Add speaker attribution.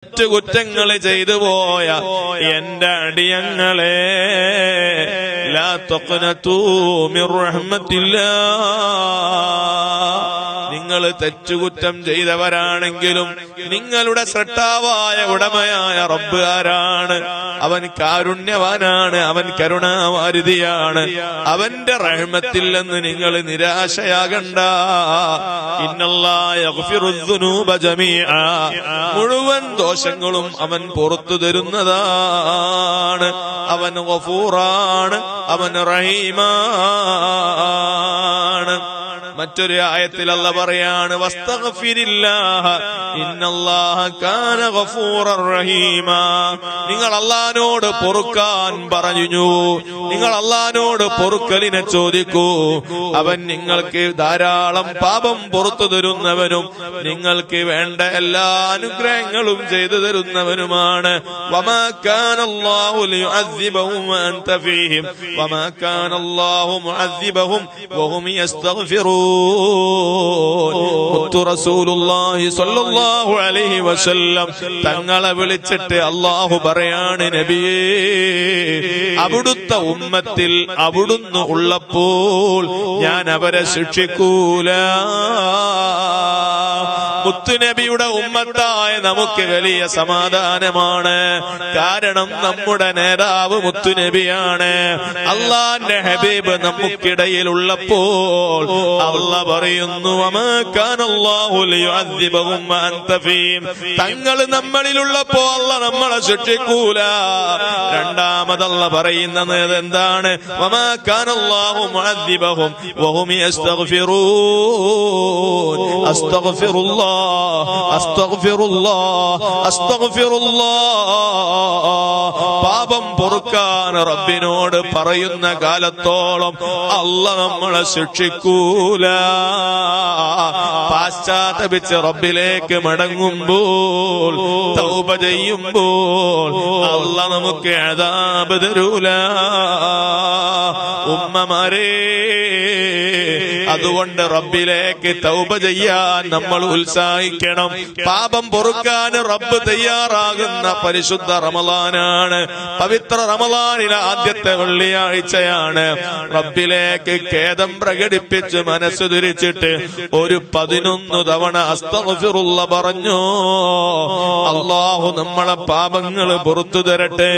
Speaker 1: കുറ്റങ്ങൾ ചെയ്തു പോയ എന്റെ അടിയങ്ങളെ ലാ തഖ്നതൂ മിർ റഹ്മത്തില്ലാഹ്, നിങ്ങൾ തെറ്റുകുറ്റം ചെയ്തവരാണെങ്കിലും നിങ്ങളുടെ സൃഷ്ടാവായ ഉടമയായ റബ്ബ് ആരാണ്? അവൻ കാരുണ്യവാനാണ്, അവൻ കരുണാവാരിധിയാണ്. അവന്റെ റഹ്മത്തിൽ നിന്ന് നിങ്ങൾ നിരാശയാകണ്ട. ഇന്നല്ലാഹ യഗ്ഫിറുദ്ദുനൂബ ജമീഅ, മുഴുവൻ ദോഷങ്ങളും അവൻ പുറത്തു തരുന്നതാണ്. അവൻ ഗഫൂറാണ്, അവൻ റഹീമാണ്. മറ്റൊരു ആയത്തിൽ അല്ലാഹ് പറയാണ് വസ്തഗ്ഫിരില്ലാഹ ഇന്നല്ലാഹ കാന ഗഫൂറർ റഹീമാ. നിങ്ങൾ അല്ലാഹുവോട് പൊറുക്കാൻ പറഞ്ഞു, നിങ്ങൾ അല്ലാഹുവോട് പൊറുക്കലിനെ ചോദിക്കൂ, അവൻ നിങ്ങൾക്ക് ധാരാളം പാപം പുറത്തു തരുന്നവനും നിങ്ങൾക്ക് വേണ്ട എല്ലാ അനുഗ്രഹങ്ങളും ചെയ്തു തരുന്നവനുമാണ്. വമാ കാനല്ലാഹു ലിയുഅദ്ദിബഹും വഅൻത ഫീഹിം വമാ കാനല്ലാഹു മുഅദ്ദിബഹും വഹും യസ്തഗ്ഫിറൂൻ. റസൂലുള്ളാഹി സ്വല്ലല്ലാഹു അലൈഹി വസല്ലം തങ്ങളെ വിളിച്ചിട്ട് അല്ലാഹു പറയാണ്, നബിയേ, അവിടുത്തെ ഉമ്മത്തിൽ അവിടുന്ന് ഉള്ളപ്പോൾ ഞാൻ അവരെ ശിക്ഷിക്കൂല. മുത്തുനബിയുടെ ഉമ്മത്തായ നമുക്ക് വലിയ സമാധാനമാണ്. കാരണം നമ്മുടെ നേതാവ് മുത്തുനബിയാണ്. അള്ളാന്റെ ഹബീബ് നമുക്കിടയിൽ ഉള്ളപ്പോൾ അല്ലാഹ് പറയുന്നു വമാ കാനല്ലാഹു ലിയുഅദ്ദിബഹും വഅൻത ഫീഹിം, തങ്ങൾ നമ്മളിലുള്ളപ്പോൾ അല്ലാഹ് നമ്മളെ ശിക്ഷിക്കൂല. രണ്ടാമത് അല്ലാഹ് പറയുന്നത് എന്താണ്? വമാ കാനല്ലാഹു മുഅദ്ദിബഹും വഹും യസ്തഗ്ഫിറൂൻ. അസ്തഗ്ഫിറുല്ലാഹ് അസ്തഗ്ഫിറുല്ലാഹ് അസ്തഗ്ഫിറുല്ലാഹ്. പാപം പൊറുക്കാൻ റബ്ബിനോട് പറയുന്ന കാലത്തോളം അല്ലാഹ് നമ്മളെ ശിക്ഷിക്കൂല. പാശ്ചാത്തപിച്ച് റബ്ബിലേക്ക് മടങ്ങുമ്പോൾ, തൗബ ചെയ്യുമ്പോൾ അല്ലാഹ് നമുക്ക് അദാബ് തരൂല. ഉമ്മമാരെ, അതുകൊണ്ട് റബ്ബിലേക്ക് തൗബ ചെയ്യാൻ നമ്മൾ ഉത്സാഹിക്കണം. പാപം പൊറുക്കാൻ റബ്ബ് തയ്യാറാകുന്ന പരിശുദ്ധ റമളാനാണ്. പവിത്ര റമളാനിലെ ആദ്യത്തെ വെള്ളിയാഴ്ചയാണ്. റബ്ബിലേക്ക് ഖേദം പ്രകടിപ്പിച്ച് മനസ്സ് തിരിച്ചിട്ട് ഒരു 11 തവണ അസ്തഗ്ഫിറുല്ലാഹ് പറഞ്ഞു. അല്ലാഹു നമ്മളെ പാപങ്ങൾ പുറത്തു തരട്ടെ.